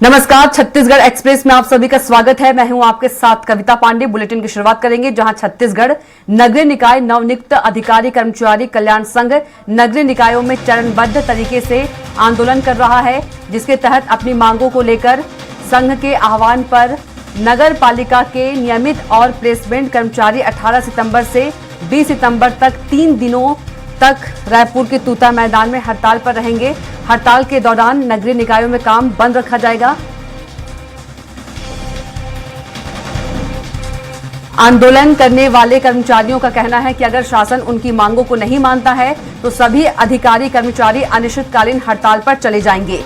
नमस्कार, छत्तीसगढ़ एक्सप्रेस में आप सभी का स्वागत है। मैं हूं आपके साथ कविता पांडे। बुलेटिन की शुरुआत करेंगे जहां छत्तीसगढ़ नगरीय निकाय नवनियुक्त अधिकारी कर्मचारी कल्याण संघ नगरीय निकायों में चरणबद्ध तरीके से आंदोलन कर रहा है, जिसके तहत अपनी मांगों को लेकर संघ के आह्वान पर नगर पालिका के नियमित और प्लेसमेंट कर्मचारी 18 सितंबर से 20 सितंबर तक 3 दिनों तक रायपुर के तूता मैदान में हड़ताल पर रहेंगे। हड़ताल के दौरान नगरीय निकायों में काम बंद रखा जाएगा। आंदोलन करने वाले कर्मचारियों का कहना है कि अगर शासन उनकी मांगों को नहीं मानता है तो सभी अधिकारी कर्मचारी अनिश्चितकालीन हड़ताल पर चले जाएंगे।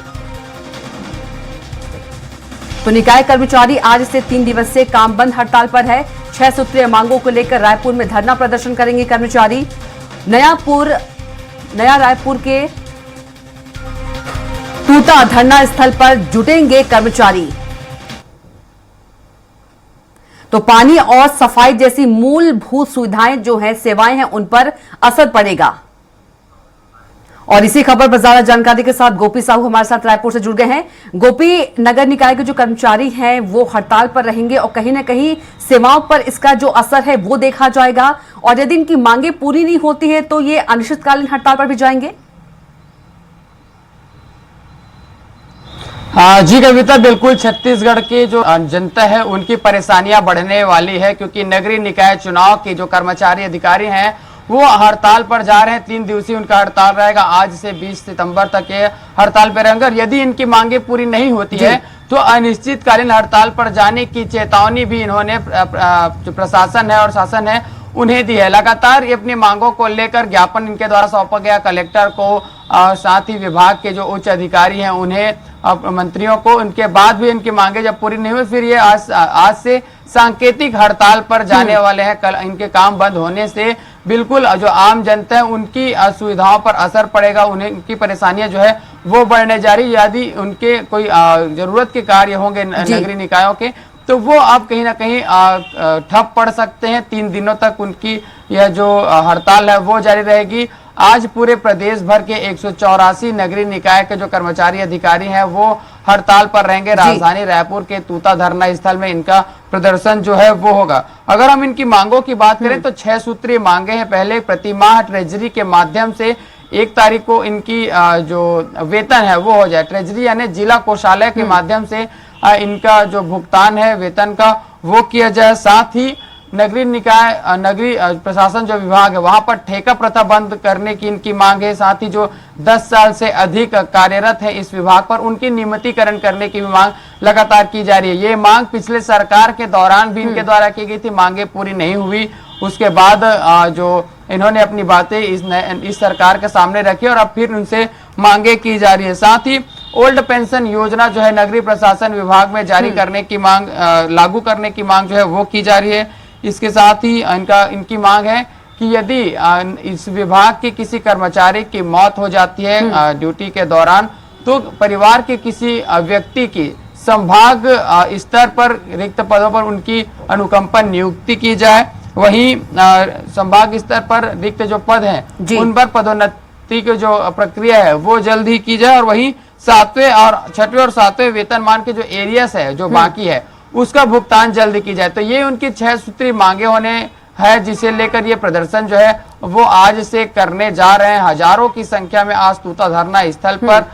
तो निकाय कर्मचारी आज से 3 दिवसीय काम बंद हड़ताल पर है। 6 सूत्रीय मांगों को लेकर रायपुर में धरना प्रदर्शन करेंगे कर्मचारी। नया रायपुर के तूता धरना स्थल पर जुटेंगे कर्मचारी। तो पानी और सफाई जैसी मूलभूत सुविधाएं जो हैं, सेवाएं हैं, उन पर असर पड़ेगा। और इसी खबर पर ज्यादा जानकारी के साथ गोपी साहू हमारे साथ रायपुर से जुड़ गए हैं। गोपी, नगर निकाय के जो कर्मचारी हैं वो हड़ताल पर रहेंगे और कहीं ना कहीं सेवाओं पर इसका जो असर है वो देखा जाएगा, और यदि इनकी मांगे पूरी नहीं होती है तो ये अनिश्चितकालीन हड़ताल पर भी जाएंगे। हाँ जी कविता, बिल्कुल छत्तीसगढ़ की जो जनता है उनकी परेशानियां बढ़ने वाली है, क्योंकि नगरीय निकाय चुनाव के जो कर्मचारी अधिकारी हैं वो हड़ताल पर जा रहे हैं। 3 दिवसीय उनका हड़ताल रहेगा। आज से 20 सितंबर तक ये हड़ताल पर रहेंगे और यदि इनकी मांगे पूरी नहीं होती है तो अनिश्चितकालीन हड़ताल पर जाने की चेतावनी भी इन्होंने जो प्रशासन है और शासन है उन्हें दी है। लगातार ये अपनी मांगों को लेकर ज्ञापन इनके द्वारा सौंपा गया कलेक्टर को, साथ ही विभाग के जो उच्च अधिकारी हैं उन्हें, मंत्रियों को। उनके बाद भी इनकी मांगे जब पूरी नहीं हुई, फिर ये आज से सांकेतिक हड़ताल पर जाने वाले हैं। कल इनके काम बंद होने से बिल्कुल जो आम जनता है उनकी सुविधाओं पर असर पड़ेगा। उन्हें उनकी परेशानियां जो है वो बढ़ने जा रही। यदि उनके कोई जरूरत के कार्य होंगे नगरीय निकायों के तो वो अब कहीं ना कहीं ठप पड़ सकते हैं। 3 दिनों तक उनकी यह जो हड़ताल है वो जारी रहेगी। आज पूरे प्रदेश भर के 184 नगरीय निकाय के जो कर्मचारी अधिकारी हैं वो हड़ताल पर रहेंगे। राजधानी रायपुर के तूता धरना स्थल में इनका प्रदर्शन जो है वो होगा। अगर हम इनकी मांगों की बात करें तो 6 सूत्रीय मांगे हैं। पहले प्रतिमाह ट्रेजरी के माध्यम से 1 तारीख को इनकी जो वेतन है वो हो जाए। ट्रेजरी यानी जिला कोषालय के माध्यम से इनका जो भुगतान है वेतन का वो किया जाए। साथ ही नगरीय निकाय नगरीय प्रशासन जो विभाग है वहां पर ठेका प्रथा बंद करने की इनकी मांग है। साथ ही जो 10 साल से अधिक कार्यरत है इस विभाग पर उनकी नियमितीकरण करने की भी मांग लगातार की जा रही है। ये मांग पिछले सरकार के दौरान भी इनके द्वारा की गई थी, मांगे पूरी नहीं हुई। उसके बाद जो इन्होंने अपनी बातें इस सरकार के सामने रखी और अब फिर उनसे मांगे की जा रही है। साथ ही ओल्ड पेंशन योजना जो है नगरीय प्रशासन विभाग में जारी करने की मांग, लागू करने की मांग जो है वो की जा रही है। इसके साथ ही इनकी मांग है कि यदि इस विभाग के किसी कर्मचारी की मौत हो जाती है ड्यूटी के दौरान तो परिवार के किसी व्यक्ति की संभाग स्तर पर रिक्त पदों पर उनकी अनुकंपन नियुक्ति की जाए। वहीं संभाग स्तर पर रिक्त जो पद हैं उन पर पदोन्नति की जो प्रक्रिया है वो जल्द ही की जाए। और वहीं 7वें और 6वें और 7वें वेतनमान के जो एरियस है जो बाकी है उसका भुगतान जल्दी की जाए। तो ये उनकी 6 सूत्री मांगे होने हैं, जिसे लेकर ये प्रदर्शन जो है वो आज से करने जा रहे हैं। हजारों की संख्या में आज तूता धरना स्थल पर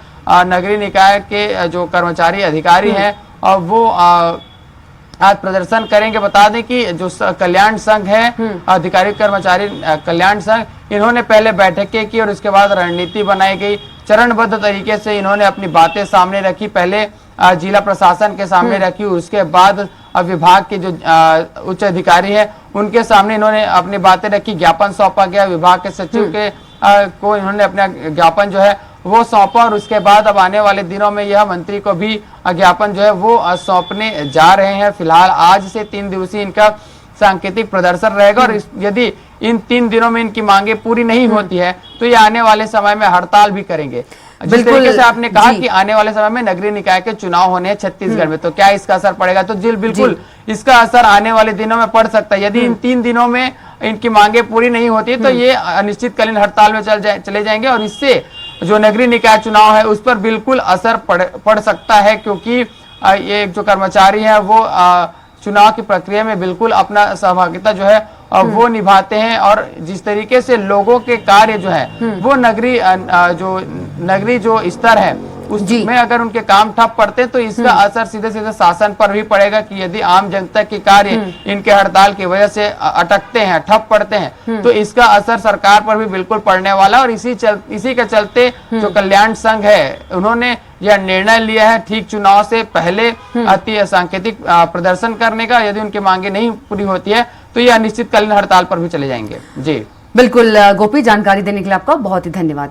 नगरीय निकाय के जो कर्मचारी अधिकारी हैं और वो आज प्रदर्शन करेंगे। बता दें कि जो कल्याण संघ है, अधिकारी कर्मचारी कल्याण संघ, इन्होंने पहले बैठकें की और उसके बाद रणनीति बनाई गई। चरणबद्ध तरीके से इन्होंने अपनी बातें सामने रखी। पहले जिला प्रशासन के सामने रखी, उसके बाद विभाग के जो उच्च अधिकारी हैं उनके सामने इन्होंने अपनी बातें रखी। ज्ञापन सौंपा गया विभाग के सचिव के को इन्होंने अपना ज्ञापन जो है वो सौंपा और उसके बाद अब आने वाले दिनों में यह मंत्री को भी ज्ञापन जो है वो सौंपने जा रहे हैं। फिलहाल आज से 3 दिवसीय इनका सांकेतिक प्रदर्शन रहेगा और यदि इन 3 दिनों में इनकी मांगे पूरी नहीं होती है तो ये आने वाले समय में हड़ताल भी करेंगे। जिस तरीके से आपने कहा कि आने वाले समय में नगरीय निकाय के चुनाव होने हैं छत्तीसगढ़ में, तो क्या इसका असर पड़ेगा? तो जी बिल्कुल इसका असर आने वाले दिनों में पड़ सकता है। यदि इन 3 दिनों में इनकी मांगे पूरी नहीं होती तो ये अनिश्चितकालीन हड़ताल में चले जाएंगे और इससे जो नगरीय निकाय चुनाव है उस पर बिल्कुल असर पड़ सकता है, क्योंकि ये जो कर्मचारी है वो चुनाव की प्रक्रिया में बिल्कुल अपना सहभागिता जो है वो निभाते हैं, और जिस तरीके से लोगों के कार्य जो है वो नगरीय जो स्तर है उसमें अगर उनके काम ठप पड़ते हैं तो इसका असर सीधे सीधे शासन पर भी पड़ेगा कि यदि आम जनता के कार्य इनके हड़ताल की वजह से अटकते हैं, ठप पड़ते हैं, तो इसका असर सरकार पर भी बिल्कुल पड़ने वाला। और इसी के चलते जो कल्याण संघ है उन्होंने यह निर्णय लिया है ठीक चुनाव से पहले अति सांकेतिक प्रदर्शन करने का। यदि उनकी मांगे नहीं पूरी होती है तो यह अनिश्चितकालीन हड़ताल पर भी चले जाएंगे। जी बिल्कुल गोपी, जानकारी देने के लिए आपका बहुत ही धन्यवाद।